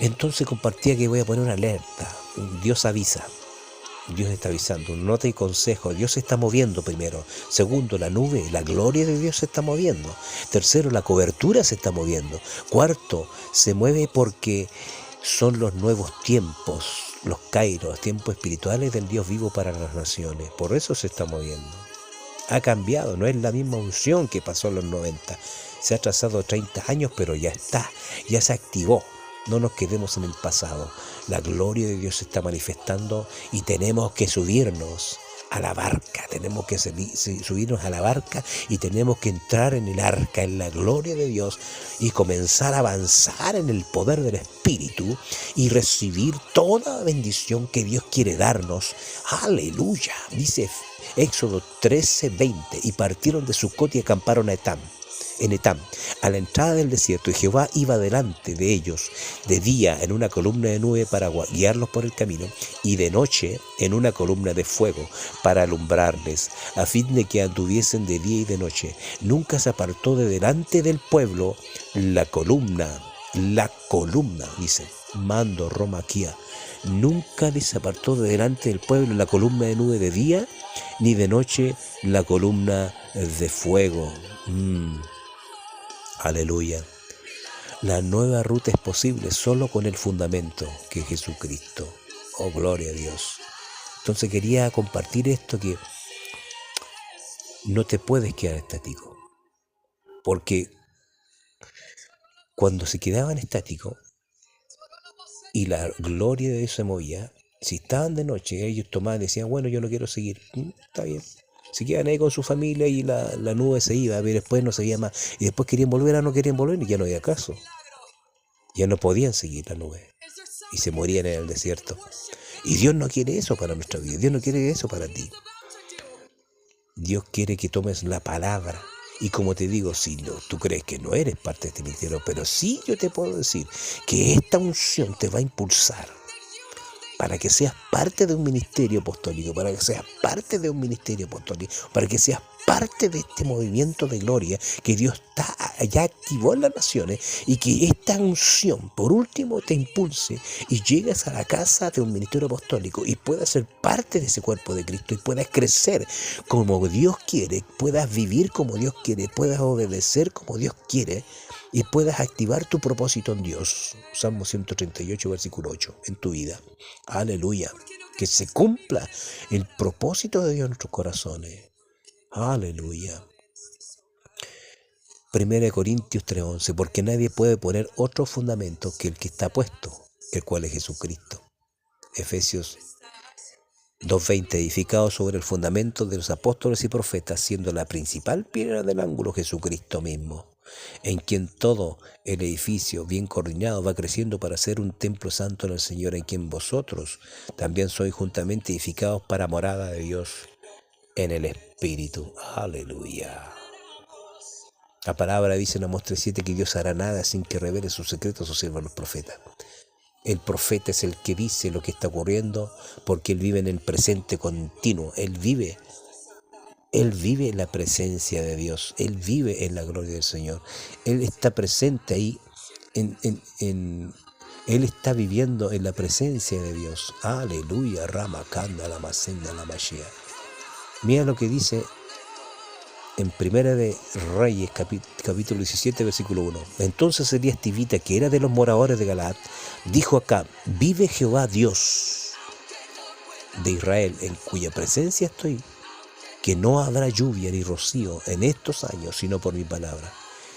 Entonces compartía que voy a poner una alerta. Dios avisa. Dios está avisando, nota y consejo, Dios se está moviendo primero. Segundo, la nube, la gloria de Dios se está moviendo. Tercero, la cobertura se está moviendo. Cuarto, se mueve porque son los nuevos tiempos, los kairos, tiempos espirituales del Dios vivo para las naciones. Por eso se está moviendo. Ha cambiado, no es la misma unción que pasó en los 90. Se ha trazado 30 años, pero ya está, ya se activó. No nos quedemos en el pasado. La gloria de Dios se está manifestando y tenemos que subirnos a la barca. Tenemos que subirnos a la barca y tenemos que entrar en el arca, en la gloria de Dios y comenzar a avanzar en el poder del Espíritu y recibir toda bendición que Dios quiere darnos. Aleluya. Dice Éxodo 13:20, y partieron de Sucot y acamparon en Etam, a la entrada del desierto, y Jehová iba delante de ellos de día en una columna de nube para guiarlos por el camino, y de noche en una columna de fuego para alumbrarles, a fin de que anduviesen de día y de noche. Nunca se apartó de delante del pueblo la columna, dice, mando Romaquía. Nunca se apartó de delante del pueblo la columna de nube de día, ni de noche la columna de fuego. Aleluya. La nueva ruta es posible solo con el fundamento que es Jesucristo. Oh, gloria a Dios. Entonces quería compartir esto, que no te puedes quedar estático. Porque cuando se quedaban estáticos y la gloria de Dios se movía, si estaban de noche, ellos tomaban y decían, bueno, yo no quiero seguir. Está bien. Se quedan ahí con su familia y la nube se iba, pero después no seguía más. Y después querían volver, no querían volver, y ya no había caso. Ya no podían seguir la nube. Y se morían en el desierto. Y Dios no quiere eso para nuestra vida. Dios no quiere eso para ti. Dios quiere que tomes la palabra. Y como te digo, si no, tú crees que no eres parte de este ministerio, pero sí yo te puedo decir que esta unción te va a impulsar para que seas parte de un ministerio apostólico, para que seas parte de un ministerio apostólico, para que seas parte de este movimiento de gloria que Dios ya activó en las naciones, y que esta unción, por último, te impulse y llegues a la casa de un ministerio apostólico y puedas ser parte de ese cuerpo de Cristo y puedas crecer como Dios quiere, puedas vivir como Dios quiere, puedas obedecer como Dios quiere, y puedas activar tu propósito en Dios. Salmo 138, versículo 8, en tu vida. Aleluya. Que se cumpla el propósito de Dios en nuestros corazones. Aleluya. 1 Corintios 3:11, porque nadie puede poner otro fundamento que el que está puesto, el cual es Jesucristo. Efesios 2:20, edificado sobre el fundamento de los apóstoles y profetas, siendo la principal piedra del ángulo Jesucristo mismo, en quien todo el edificio bien coordinado va creciendo para ser un templo santo en el Señor, en quien vosotros también sois juntamente edificados para morada de Dios en el Espíritu. Aleluya. La palabra dice en Amós 3:7 que Dios hará nada sin que revele sus secretos a sus siervos los profetas. El profeta es el que dice lo que está ocurriendo, porque él vive en el presente continuo. Él vive en la presencia de Dios. Él vive en la gloria del Señor. Él está presente ahí. Él está viviendo en la presencia de Dios. Aleluya. Rama, Kanda, la Macenda, la Mashia. Mira lo que dice en Primera de Reyes, capítulo 17, versículo 1. Entonces Elías Tibita, que era de los moradores de Galaad, dijo acá: vive Jehová Dios de Israel, en cuya presencia estoy, que no habrá lluvia ni rocío en estos años, sino por mi palabra.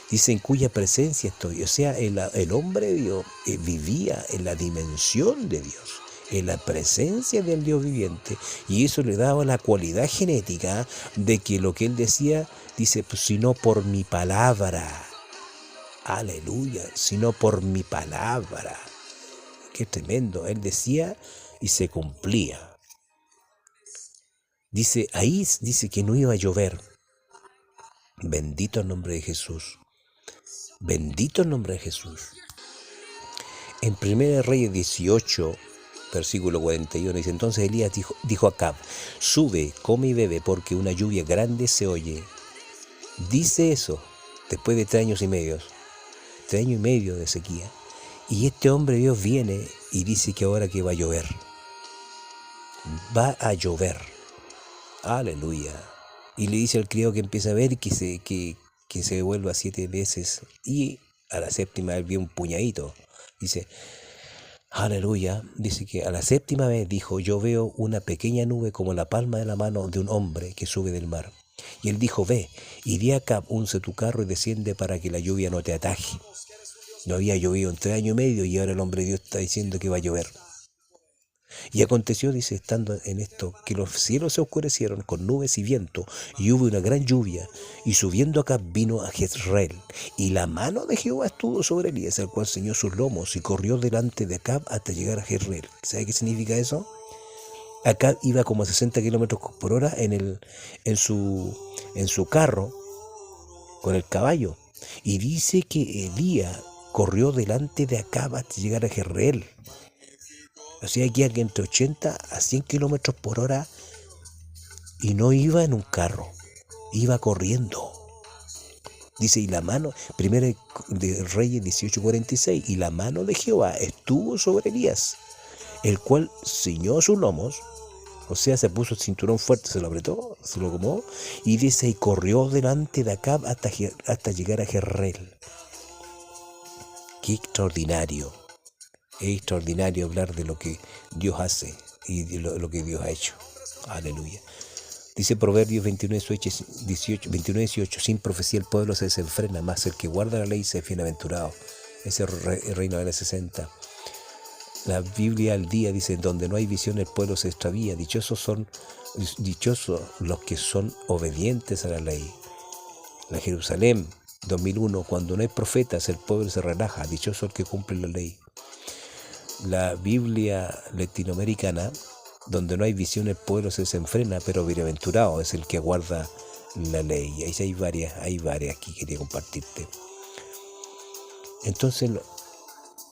Dice, en cuya presencia estoy. O sea, el hombre de Dios vivía en la dimensión de Dios, en la presencia del Dios viviente, y eso le daba la cualidad genética de que lo que él decía, dice, pues, sino por mi palabra. Aleluya, sino por mi palabra. Qué tremendo. Él decía y se cumplía. Dice, ahí dice que no iba a llover. Bendito el nombre de Jesús. Bendito el nombre de Jesús. En 1 Reyes 18, versículo 41, dice, entonces Elías dijo a Acab: sube, come y bebe, porque una lluvia grande se oye. Dice eso después de 3 años y medio. 3 años y medio de sequía. Y este hombre de Dios viene y dice que ahora que va a llover. Va a llover. Aleluya. Y le dice al criado que empieza a ver que se devuelva 7 veces. Y a la séptima él vio un puñadito. Dice, aleluya. Dice que a la séptima vez dijo, yo veo una pequeña nube como la palma de la mano de un hombre que sube del mar. Y él dijo, ve, y di acá, unce tu carro y desciende para que la lluvia no te ataje. No había llovido en 3 años y medio y ahora el hombre de Dios está diciendo que va a llover. Y aconteció, dice, estando en esto, que los cielos se oscurecieron con nubes y viento, y hubo una gran lluvia, y subiendo acá vino a Jezreel, y la mano de Jehová estuvo sobre Elías, el cual ceñó sus lomos, y corrió delante de Acab hasta llegar a Jezreel. ¿Sabe qué significa eso? Acab iba como a 60 kilómetros por hora en su carro, con el caballo, y dice que Elías corrió delante de Acab hasta llegar a Jezreel. O sea, que entre 80 a 100 kilómetros por hora, y no iba en un carro, iba corriendo. Dice, y la mano, primera de Reyes 18:46, y la mano de Jehová estuvo sobre Elías, el cual ciñó sus lomos, o sea, se puso el cinturón fuerte, se lo apretó, se lo acomodó, y dice, y corrió delante de Acab hasta llegar a Jezreel. Qué extraordinario. Es extraordinario hablar de lo que Dios hace y de lo que Dios ha hecho. Aleluya. Dice Proverbios 21:18, sin profecía el pueblo se desenfrena, mas el que guarda la ley se es bienaventurado. Ese Reino de la 60. La Biblia al día dice, donde no hay visión el pueblo se extravía. Dichosos los que son obedientes a la ley. La Jerusalén 2001, cuando no hay profetas el pueblo se relaja. Dichoso el que cumple la ley. La Biblia latinoamericana, donde no hay visión el pueblo se desenfrena, pero bienaventurado es el que guarda la ley. Y ahí hay varias que quería compartirte. Entonces,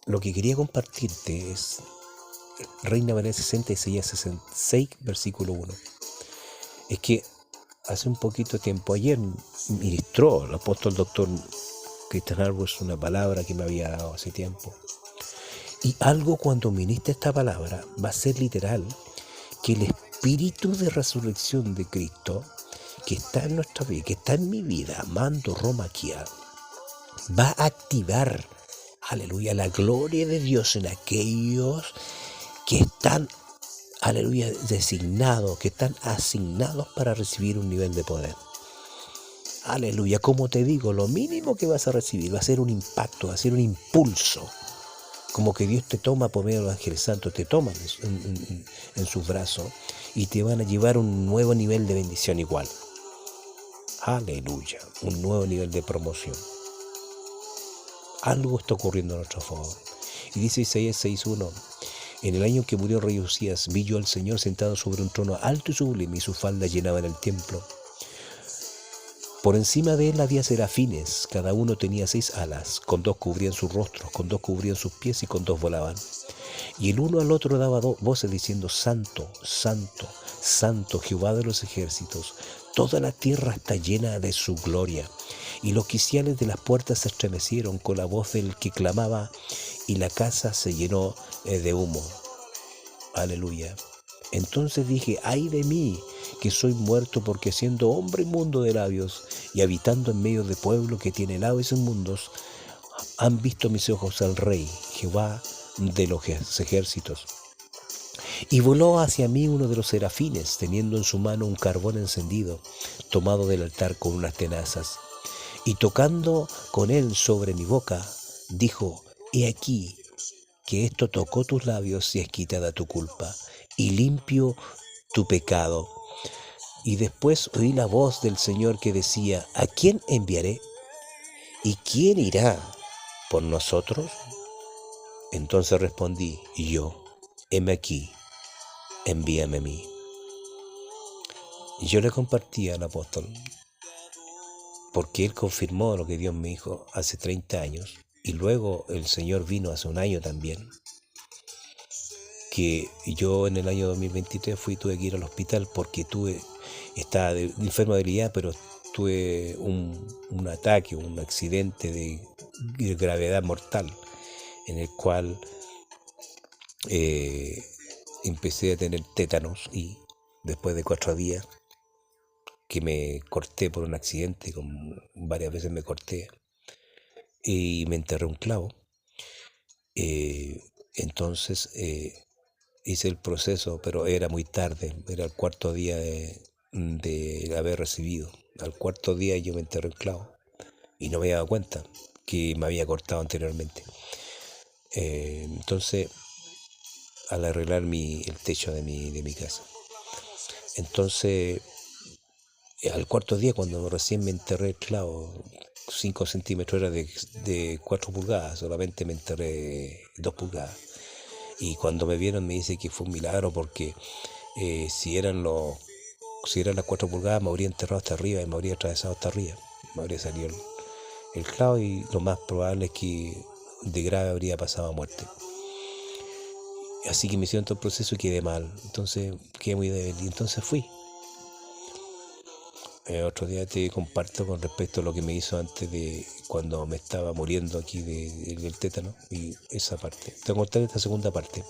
lo que quería compartirte es Reina Valera 60, Isaías 66, versículo 1. Es que hace un poquito de tiempo, ayer ministró el apóstol doctor Cristian Arbus una palabra que me había dado hace tiempo. Y algo cuando ministre esta palabra va a ser literal, que el espíritu de resurrección de Cristo, que está en nuestra vida, que está en mi vida, mando Roma Kia, va a activar, aleluya, la gloria de Dios en aquellos que están, aleluya, designados, que están asignados para recibir un nivel de poder. Aleluya, como te digo, lo mínimo que vas a recibir va a ser un impacto, va a ser un impulso. Como que Dios te toma por medio de los ángeles santos, te toman en sus brazos y te van a llevar a un nuevo nivel de bendición igual. Aleluya, un nuevo nivel de promoción. Algo está ocurriendo a nuestro favor. Y dice Isaías 6:1, en el año en que murió el rey Usías, vi yo al Señor sentado sobre un trono alto y sublime, y sus faldas llenaban el templo. Por encima de él había serafines, cada uno tenía 6 alas, con 2 cubrían sus rostros, con 2 cubrían sus pies y con 2 volaban. Y el uno al otro daba voces diciendo, Santo, Santo, Santo, Jehová de los ejércitos, toda la tierra está llena de su gloria. Y los quiciales de las puertas se estremecieron con la voz del que clamaba, y la casa se llenó de humo. Aleluya. Entonces dije, ay de mí, que soy muerto, porque siendo hombre inmundo de labios y habitando en medio de pueblo que tiene labios inmundos, han visto mis ojos al Rey, Jehová de los ejércitos. Y voló hacia mí uno de los serafines, teniendo en su mano un carbón encendido, tomado del altar con unas tenazas. Y tocando con él sobre mi boca, dijo, he aquí, que esto tocó tus labios y es quitada tu culpa, y limpio tu pecado. Y después oí la voz del Señor que decía, ¿a quién enviaré? ¿Y quién irá por nosotros? Entonces respondí, yo, heme aquí, envíame a mí. Y yo le compartí al apóstol, porque él confirmó lo que Dios me dijo hace 30 años, y luego el Señor vino hace un año también, que yo en el año 2023 tuve que ir al hospital porque estaba enfermo de gripe, pero tuve un ataque, un accidente de gravedad mortal. en el cual empecé a tener tétanos y después de 4 días que me corté por un accidente, varias veces me corté y me enterré un clavo. Entonces hice el proceso, pero era muy tarde, era el 4.º día de haber recibido. Al 4.º día yo me enterré un clavo y no me había dado cuenta que me había cortado anteriormente. Entonces, al arreglar el techo de mi casa. Entonces, al 4.º día, cuando recién me enterré el clavo, 5 centímetros era de 4 pulgadas, solamente me enterré 2 pulgadas. Y cuando me vieron me dice que fue un milagro porque si eran las 4 pulgadas me habría enterrado hasta arriba y me habría atravesado hasta arriba. Me habría salido el clavo y lo más probable es que de grave habría pasado a muerte. Así que me hicieron todo el proceso y quedé mal. Entonces quedé muy débil y entonces fui. Otro día te comparto con respecto a lo que me hizo antes de cuando me estaba muriendo aquí del tétano y esa parte. Te voy a contar esta segunda parte.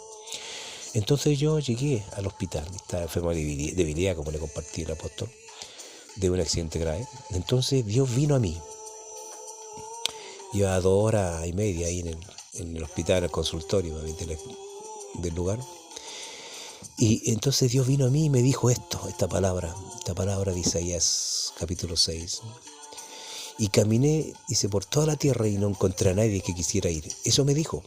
Entonces yo llegué al hospital, estaba enfermo de debilidad, como le compartí el apóstol, de un accidente grave. Entonces Dios vino a mí. Llevaba 2 horas y media ahí en el hospital, en el consultorio del lugar. Y entonces Dios vino a mí y me dijo esta palabra de Isaías capítulo 6. Y caminé, dice, por toda la tierra y no encontré a nadie que quisiera ir. Eso me dijo.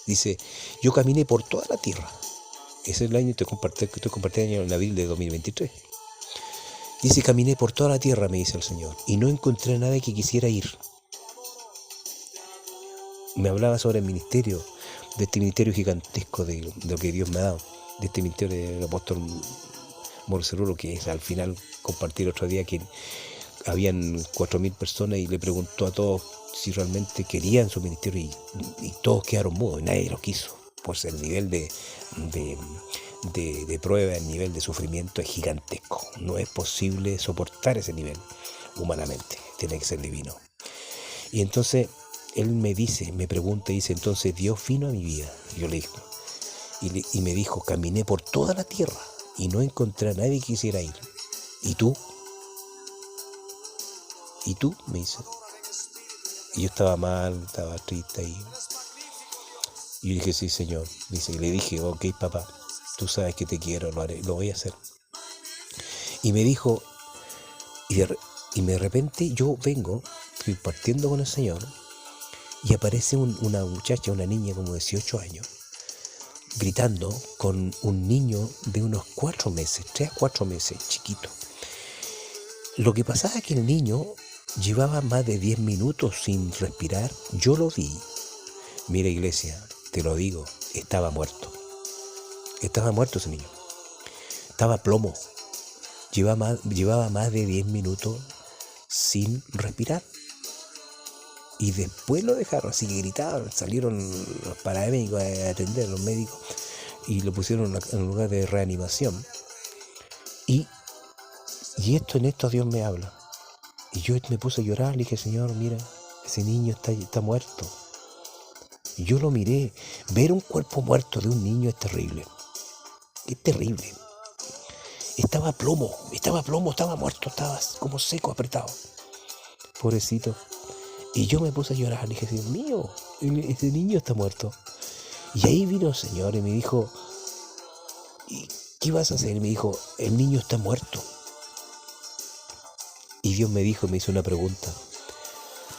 Dice, yo caminé por toda la tierra. Ese es el año que estoy compartiendo en abril de 2023. Dice, caminé por toda la tierra, me dice el Señor, y no encontré a nadie que quisiera ir. Me hablaba sobre el ministerio, de este ministerio gigantesco de lo que Dios me ha dado, de este ministerio del apóstol Morceruro, que es al final compartí el otro día que habían 4.000 personas y le preguntó a todos si realmente querían su ministerio y todos quedaron mudos, nadie lo quiso, pues el nivel de prueba, el nivel de sufrimiento es gigantesco, no es posible soportar ese nivel humanamente, tiene que ser divino. Y entonces él me pregunta y dice, entonces Dios vino a mi vida. Yo le dije, y me dijo, caminé por toda la tierra y no encontré a nadie que quisiera ir. ¿Y tú? ¿Y tú? Me dice. Y yo estaba mal, estaba triste ahí. Y yo dije, sí, Señor. Dice, y le dije, ok, papá, tú sabes que te quiero, lo haré, lo voy a hacer. Y me dijo, y de repente yo vengo, estoy partiendo con el Señor, y aparece una muchacha, una niña como de 18 años, gritando con un niño de unos 4 meses, 3 a 4 meses, chiquito. Lo que pasaba es que el niño llevaba más de 10 minutos sin respirar. Yo lo vi. Mira, iglesia, te lo digo, estaba muerto. Estaba muerto ese niño. Estaba a plomo. Llevaba más de 10 minutos sin respirar. Y después lo dejaron, así que gritaban, salieron los paramédicos a atender, los médicos, y lo pusieron en un lugar de reanimación. Y en esto Dios me habla. Y yo me puse a llorar, le dije, Señor, mira, ese niño está muerto. Y yo lo miré, ver un cuerpo muerto de un niño es terrible. Es terrible. Estaba a plomo, estaba muerto, estaba como seco, apretado. Pobrecito. Y yo me puse a llorar, le dije, Dios mío, ese niño está muerto. Y ahí vino el Señor y me dijo, ¿y qué vas a hacer? Y me dijo, el niño está muerto. Y Dios me hizo una pregunta,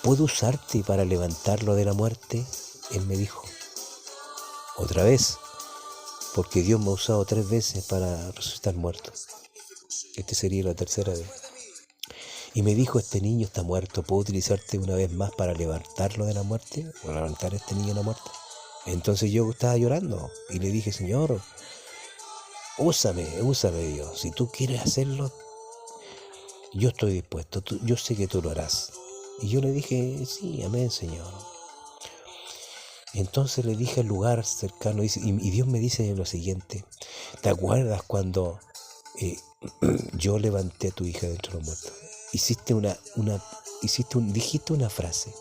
¿puedo usarte para levantarlo de la muerte? Él me dijo, otra vez, porque Dios me ha usado 3 veces para resucitar muertos. Esta sería la tercera vez. Y me dijo, este niño está muerto, ¿puedo utilizarte una vez más para levantarlo de la muerte? ¿O levantar a este niño de la muerte? Entonces yo estaba llorando y le dije, Señor, úsame Dios, si tú quieres hacerlo, yo estoy dispuesto, yo sé que tú lo harás. Y yo le dije, sí, amén, Señor. Entonces le dije al lugar cercano, y Dios me dice lo siguiente, ¿te acuerdas cuando yo levanté a tu hija de entre los muertos? Dijiste una frase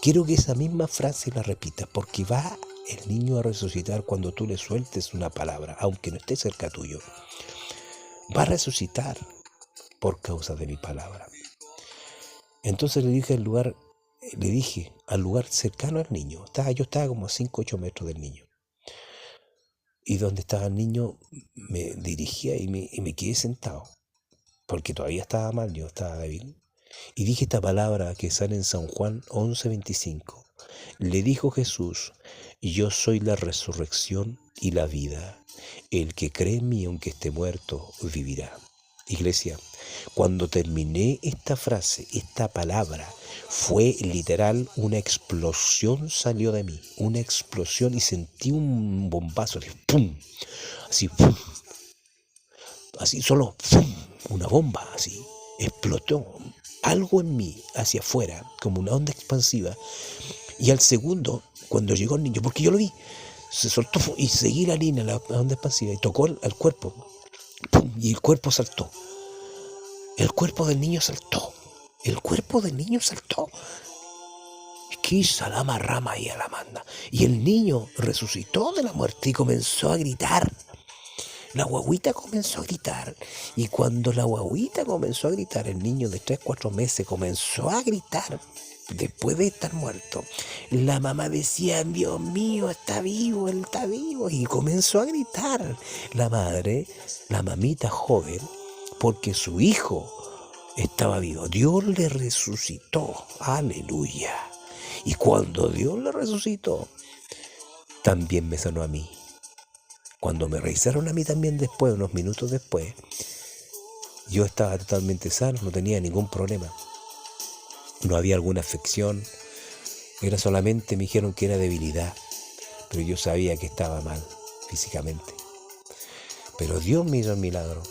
Quiero que esa misma frase la repitas, porque va el niño a resucitar cuando tú le sueltes una palabra, aunque no esté cerca tuyo. Va a resucitar por causa de mi palabra. Entonces le dije al lugar cercano al niño. Yo estaba como a 5 o 8 metros del niño. Y donde estaba el niño me dirigía y me quedé sentado, porque todavía estaba mal, yo estaba débil. Y dije esta palabra que sale en San Juan 11:25. Le dijo Jesús: yo soy la resurrección y la vida. El que cree en mí, aunque esté muerto, vivirá. Iglesia, cuando terminé esta frase, esta palabra, fue literal, una explosión salió de mí, una explosión, y sentí un bombazo, así, ¡pum! Así, ¡pum! Así solo, ¡pum! Una bomba, así, explotó algo en mí hacia afuera, como una onda expansiva. Y al segundo, cuando llegó el niño, porque yo lo vi, se soltó y seguí la línea, la onda expansiva, y tocó al cuerpo, ¡pum! Y el cuerpo saltó. El cuerpo del niño saltó. El cuerpo del niño saltó. Salama rama y alamanda. Y el niño resucitó de la muerte y comenzó a gritar. La guagüita comenzó a gritar. Y cuando la guagüita comenzó a gritar, el niño de 3, 4 meses comenzó a gritar. Después de estar muerto, la mamá decía: Dios mío, está vivo, él está vivo. Y comenzó a gritar la madre, la mamita joven, porque su hijo estaba vivo. Dios le resucitó. Aleluya. Y cuando Dios le resucitó, también me sanó a mí. Cuando me revisaron a mí también después, unos minutos después, yo estaba totalmente sano, no tenía ningún problema. No había alguna afección, era solamente, me dijeron que era debilidad, pero yo sabía que estaba mal físicamente. Pero Dios me hizo el milagro.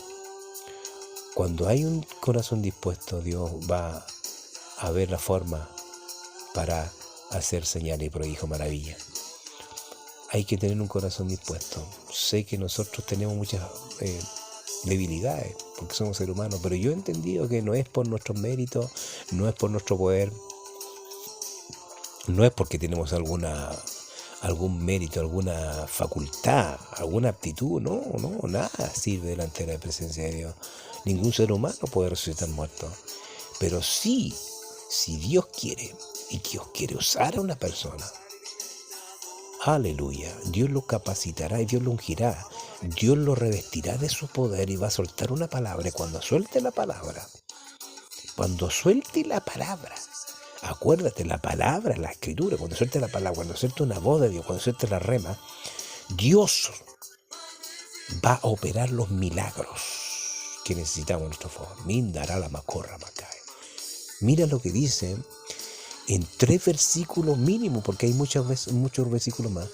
Cuando hay un corazón dispuesto, Dios va a ver la forma para hacer señales y prodigios, maravilla. Hay que tener un corazón dispuesto. Sé que nosotros tenemos muchas debilidades, porque somos seres humanos, pero yo he entendido que no es por nuestros méritos, no es por nuestro poder, no es porque tenemos algún mérito, alguna facultad, alguna aptitud, no, nada sirve delante de la presencia de Dios. Ningún ser humano puede resucitar muerto, pero sí, si Dios quiere, y Dios quiere usar a una persona, aleluya, Dios lo capacitará y Dios lo ungirá, Dios lo revestirá de su poder y va a soltar una palabra. Y cuando suelte la palabra, acuérdate, la palabra, la escritura, cuando suelte la palabra, cuando suelte una voz de Dios, cuando suelte la rema, Dios va a operar los milagros que necesitamos a nuestro favor. Mindará la macorra macae. Mira lo que dice en 3 versículos mínimo, porque hay muchos versículos más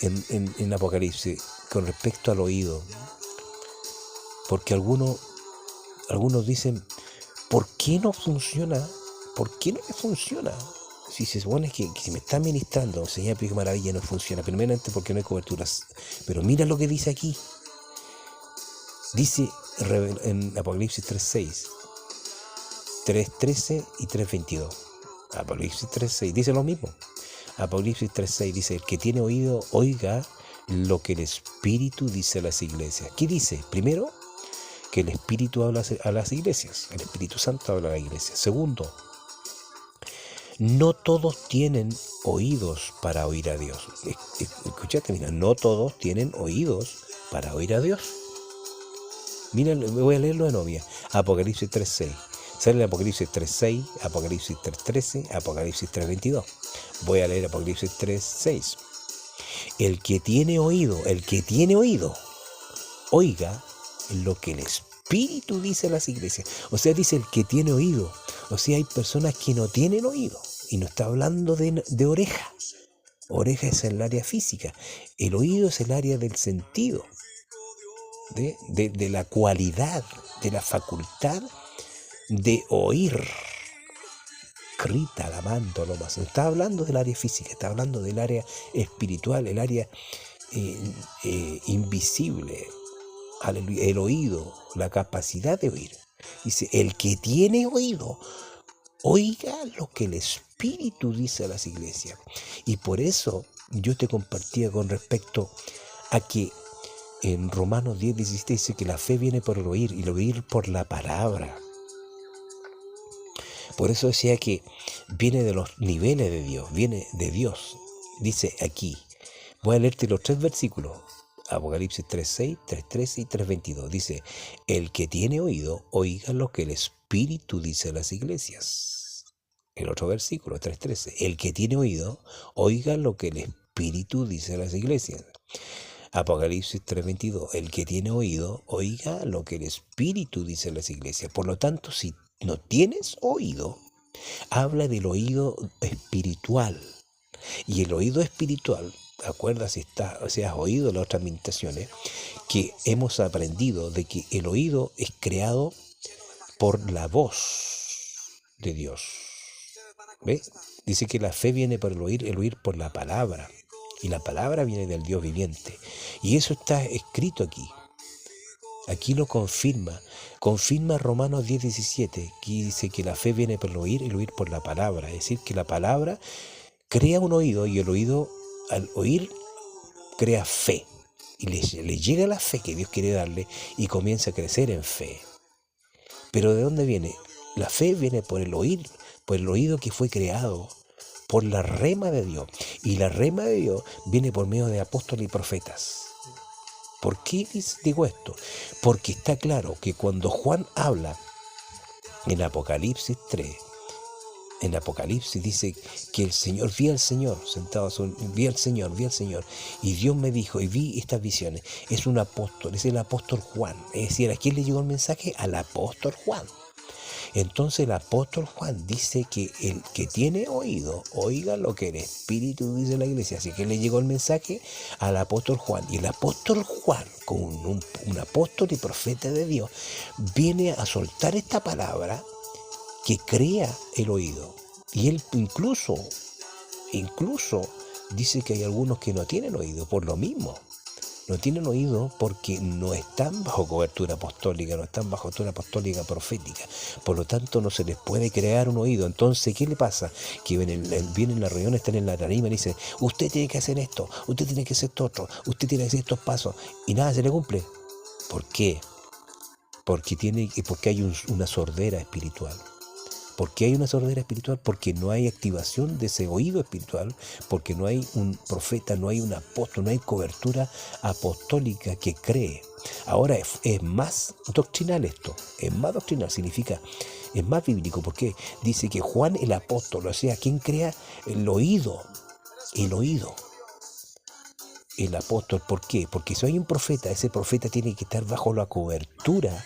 en Apocalipsis con respecto al oído. Porque algunos dicen: ¿por qué no funciona? ¿Por qué no me funciona? Si se supone que si me está ministrando, señal de maravilla, no funciona. Primeramente porque no hay coberturas. Pero mira lo que dice aquí. Dice en Apocalipsis 3:6, 3:13 y 3:22. Apocalipsis 3:6 dice lo mismo. Apocalipsis 3:6 dice: el que tiene oído, oiga lo que el Espíritu dice a las iglesias. ¿Qué dice? Primero, que el Espíritu habla a las iglesias. El Espíritu Santo habla a las iglesias. Segundo, no todos tienen oídos para oír a Dios. Escuchate, mira, no todos tienen oídos para oír a Dios. Mira, voy a leerlo de novia. Apocalipsis 3:6. Sale el Apocalipsis 3:6, Apocalipsis 3:13, Apocalipsis 3:22. Voy a leer Apocalipsis 3:6. El que tiene oído, oiga lo que el Espíritu dice a las iglesias. O sea, dice el que tiene oído. O sea, hay personas que no tienen oído. Y no está hablando de oreja. Oreja es el área física. El oído es el área del sentido. De la cualidad, de la facultad de oír. Crita, lamando, lo más. No está hablando del área física, está hablando del área espiritual, el área invisible. Aleluya. El oído, la capacidad de oír. Dice: el que tiene oído, oiga lo que el Espíritu Espíritu dice a las iglesias. Y por eso yo te compartía con respecto a que en Romanos 10:17 dice que la fe viene por el oír y el oír por la palabra. Por eso decía que viene de los niveles de Dios, viene de Dios. Dice aquí, voy a leerte los 3 versículos. Apocalipsis 3:6, 3:13 y 3:22. Dice, el que tiene oído, oiga lo que el Espíritu dice a las iglesias. El otro versículo, 3:13. El que tiene oído, oiga lo que el Espíritu dice a las iglesias. Apocalipsis 3:22. El que tiene oído, oiga lo que el Espíritu dice a las iglesias. Por lo tanto, si no tienes oído, habla del oído espiritual. Y el oído espiritual, acuérdate si has oído las otras meditaciones, que hemos aprendido de que el oído es creado por la voz de Dios. ¿Ves? Dice que la fe viene por el oír por la palabra. Y la palabra viene del Dios viviente. Y eso está escrito aquí. Aquí lo confirma. Confirma Romanos 10:17, que dice que la fe viene por el oír por la palabra. Es decir, que la palabra crea un oído y el oído, al oír, crea fe. Y le llega la fe que Dios quiere darle y comienza a crecer en fe. Pero ¿de dónde viene? La fe viene por el oído que fue creado por la rema de Dios. Y la rema de Dios viene por medio de apóstoles y profetas. ¿Por qué digo esto? Porque está claro que cuando Juan habla en Apocalipsis 3, en Apocalipsis dice que el Señor, vi al Señor sentado, vi al Señor, y Dios me dijo, y vi estas visiones. Es un apóstol, es el apóstol Juan. Es decir, ¿a quién le llegó el mensaje? Al apóstol Juan. Entonces el apóstol Juan dice que el que tiene oído, oiga lo que el Espíritu dice a la iglesia. Así que le llegó el mensaje al apóstol Juan. Y el apóstol Juan, como un apóstol y profeta de Dios, viene a soltar esta palabra que crea el oído. Y él incluso dice que hay algunos que no tienen oído por lo mismo. No tienen oído porque no están bajo cobertura apostólica, no están bajo cobertura apostólica profética. Por lo tanto, no se les puede crear un oído. Entonces, ¿qué le pasa? Que vienen en la reunión, están en la tarima y dicen, usted tiene que hacer esto, usted tiene que hacer esto otro, usted tiene que hacer estos pasos. Y nada se le cumple. ¿Por qué? Porque hay una sordera espiritual. ¿Por qué hay una sordera espiritual? Porque no hay activación de ese oído espiritual, porque no hay un profeta, no hay un apóstol, no hay cobertura apostólica que cree. Ahora es más doctrinal esto, es más doctrinal, significa, es más bíblico, porque dice que Juan el apóstol, o sea, ¿quién crea el oído? El oído. El apóstol, ¿por qué? Porque si hay un profeta, ese profeta tiene que estar bajo la cobertura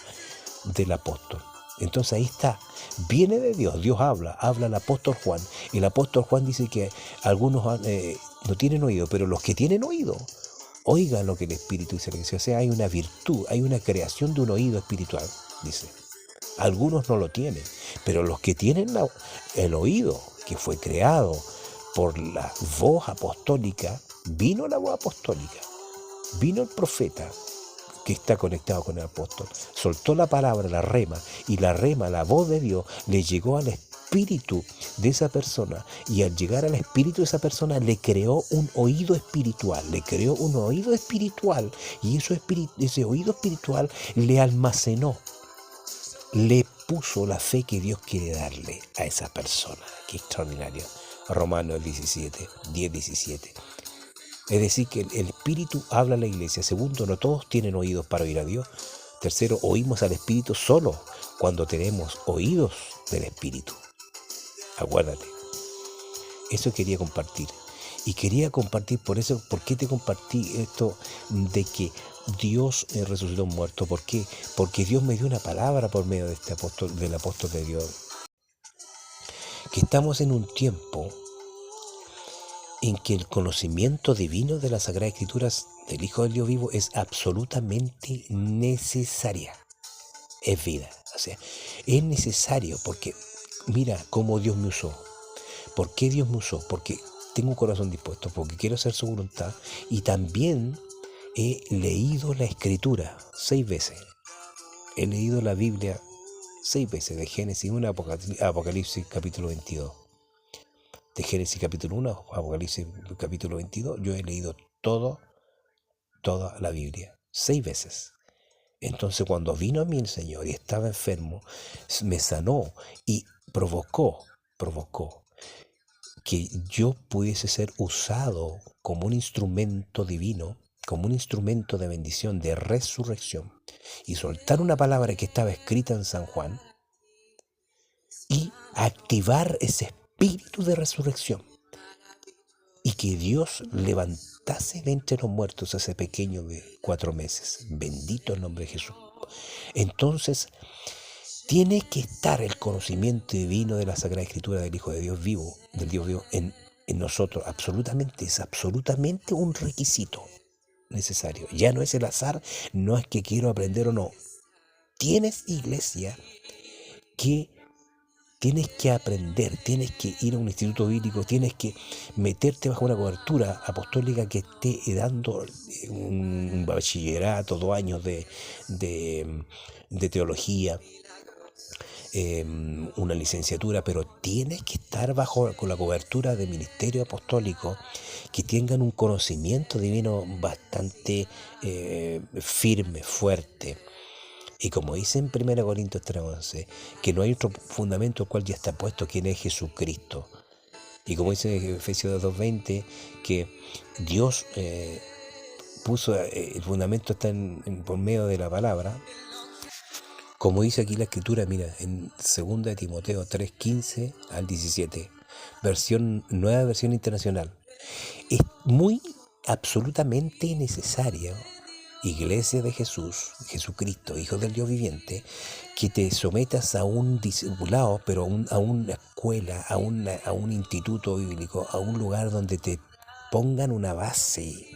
del apóstol. Entonces ahí está, viene de Dios, Dios habla el apóstol Juan. El apóstol Juan dice que algunos no tienen oído, pero los que tienen oído, oigan lo que el Espíritu dice. O sea, hay una virtud, hay una creación de un oído espiritual, dice. Algunos no lo tienen, pero los que tienen el oído que fue creado por la voz apostólica, vino la voz apostólica, vino el profeta, que está conectado con el apóstol, soltó la palabra, la rema, y la rema, la voz de Dios, le llegó al espíritu de esa persona, y al llegar al espíritu de esa persona le creó un oído espiritual, y ese oído espiritual le almacenó, le puso la fe que Dios quiere darle a esa persona. Qué extraordinario. Romanos 10:17. Es decir, que el Espíritu habla a la iglesia. Segundo, no todos tienen oídos para oír a Dios. Tercero, oímos al Espíritu solo cuando tenemos oídos del Espíritu. Acuérdate. Eso quería compartir. Y quería compartir por eso, ¿por qué te compartí esto de que Dios resucitó un muerto? ¿Por qué? Porque Dios me dio una palabra por medio de este apóstol, del apóstol de Dios. Que estamos en un tiempo en que el conocimiento divino de las Sagradas Escrituras del Hijo del Dios vivo es absolutamente necesaria. Es vida. O sea, es necesario porque mira cómo Dios me usó. ¿Por qué Dios me usó? Porque tengo un corazón dispuesto, porque quiero hacer su voluntad, y también he leído la Escritura 6 veces. He leído la Biblia 6 veces, de Génesis 1 a Apocalipsis capítulo 22. de Génesis capítulo 1 a Apocalipsis capítulo 22, yo he leído toda la Biblia, 6 veces. Entonces cuando vino a mí el Señor y estaba enfermo, me sanó y provocó que yo pudiese ser usado como un instrumento divino, como un instrumento de bendición, de resurrección, y soltar una palabra que estaba escrita en San Juan y activar ese espíritu de resurrección y que Dios levantase de entre los muertos a ese pequeño de 4 meses. Bendito el nombre de Jesús. Entonces, tiene que estar el conocimiento divino de la Sagrada Escritura del Hijo de Dios vivo, del Dios vivo en nosotros. Absolutamente, es absolutamente un requisito necesario. Ya no es el azar, no es que quiero aprender o no. Tienes, iglesia, que tienes que aprender, tienes que ir a un instituto bíblico, tienes que meterte bajo una cobertura apostólica que esté dando un bachillerato, 2 años de teología, una licenciatura, pero tienes que estar con la cobertura de ministerio apostólico que tengan un conocimiento divino bastante firme, fuerte. Y como dice en 1 Corintios 3:11, que no hay otro fundamento el cual ya está puesto, quien es Jesucristo. Y como dice en Efesios 2:20, que Dios puso, el fundamento está por medio de la palabra. Como dice aquí la Escritura, mira, en 2 de Timoteo 3:15 al 17, nueva versión internacional. Es muy absolutamente necesario, Iglesia de Jesús, Jesucristo, Hijo del Dios viviente, que te sometas a un discipulado, pero a una escuela, a un instituto bíblico, a un lugar donde te pongan una base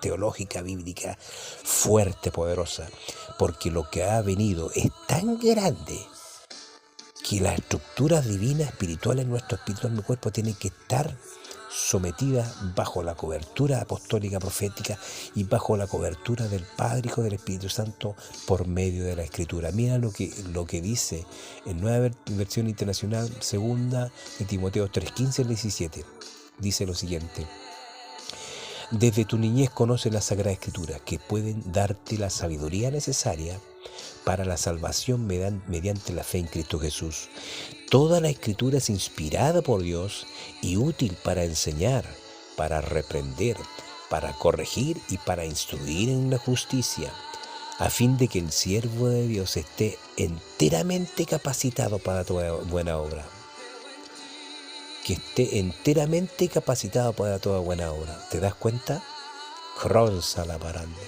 teológica, bíblica, fuerte, poderosa, porque lo que ha venido es tan grande que las estructuras divinas, espirituales, nuestro espíritu, en mi cuerpo, tienen que estar sometidas bajo la cobertura apostólica, profética y bajo la cobertura del Padre, Hijo, del Espíritu Santo por medio de la Escritura. Mira lo que dice en Nueva Versión Internacional, 2 de Timoteo 3:15 al 17. Dice lo siguiente: desde tu niñez conoces las Sagradas Escrituras, que pueden darte la sabiduría necesaria para la salvación mediante la fe en Cristo Jesús. Toda la Escritura es inspirada por Dios y útil para enseñar, para reprender, para corregir y para instruir en la justicia, a fin de que el siervo de Dios esté enteramente capacitado para toda buena obra. Que esté enteramente capacitado para toda buena obra. ¿Te das cuenta? Cronza la paranda.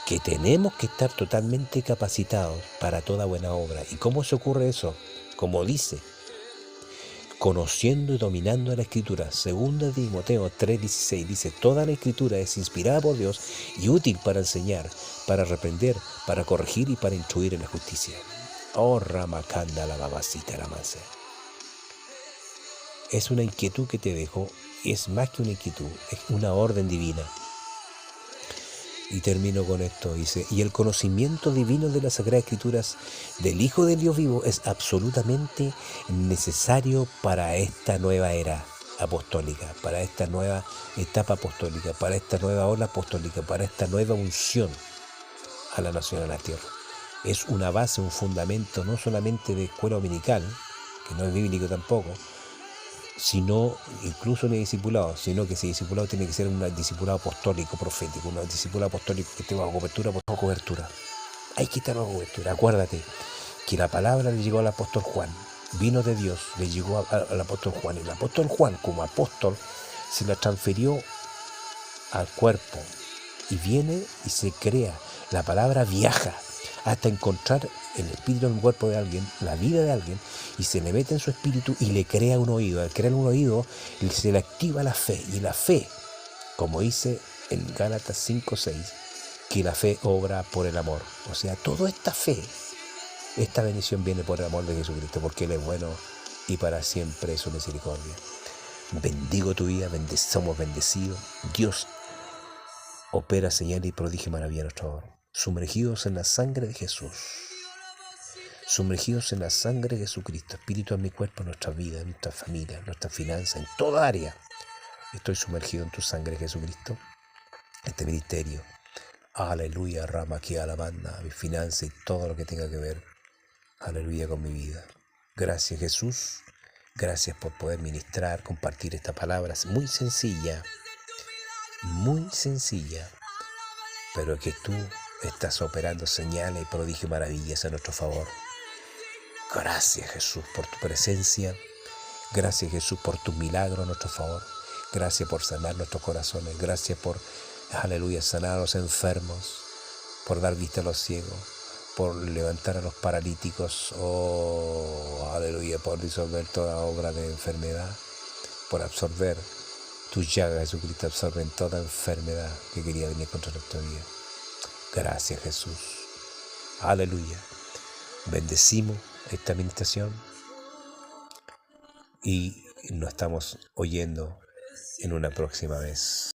Que tenemos que estar totalmente capacitados para toda buena obra. ¿Y cómo se ocurre eso? Como dice, conociendo y dominando la Escritura. 2 de Timoteo 3:16 dice: toda la Escritura es inspirada por Dios y útil para enseñar, para reprender, para corregir y para instruir en la justicia. Oh, Ramakanda, la babacita, la mansa. Es una inquietud que te dejo, es más que una inquietud, es una orden divina. Y termino con esto, dice: y el conocimiento divino de las Sagradas Escrituras del Hijo del Dios vivo es absolutamente necesario para esta nueva era apostólica, para esta nueva etapa apostólica, para esta nueva ola apostólica, para esta nueva unción a la nación, a la tierra. Es una base, un fundamento, no solamente de escuela dominical, que no es bíblico tampoco, sino incluso ni discipulado, sino que ese discipulado tiene que ser un discipulado apostólico, profético, un discipulado apostólico que esté bajo cobertura. Hay que estar bajo cobertura. Acuérdate que la palabra le llegó al apóstol Juan, vino de Dios, le llegó al apóstol Juan. El apóstol Juan, como apóstol, se la transfirió al cuerpo y viene y se crea. La palabra viaja hasta encontrar el espíritu en el cuerpo de alguien, la vida de alguien, y se le mete en su espíritu y le crea un oído. Al crear un oído, se le activa la fe. Y la fe, como dice en Gálatas 5:6, que la fe obra por el amor. O sea, toda esta fe, esta bendición viene por el amor de Jesucristo, porque Él es bueno y para siempre es su misericordia. Bendigo tu vida, somos bendecidos. Dios opera señales y prodigio maravilla a nuestro favor, sumergidos en la sangre de Jesús. sumergidos en la sangre de Jesucristo. Espíritu en mi cuerpo, en nuestra vida, en nuestra familia, en nuestra finanza, en toda área. Estoy sumergido en tu sangre, Jesucristo. Este ministerio. Aleluya, rama aquí a la banda, mi finanza y todo lo que tenga que ver. Aleluya con mi vida. Gracias, Jesús. Gracias por poder ministrar, compartir esta palabra. Es muy sencilla, pero que tú estás operando señales y prodigios y maravillas a nuestro favor. Gracias, Jesús, por tu presencia. Gracias, Jesús, por tu milagro a nuestro favor. Gracias por sanar nuestros corazones. Gracias por, aleluya, sanar a los enfermos, por dar vista a los ciegos, por levantar a los paralíticos, oh, aleluya, por disolver toda obra de enfermedad, por absorber tus llagas, Jesucristo, absorben toda enfermedad que quería venir contra nuestra vida. Gracias, Jesús. Aleluya. Bendecimos esta administración y nos estamos oyendo en una próxima vez.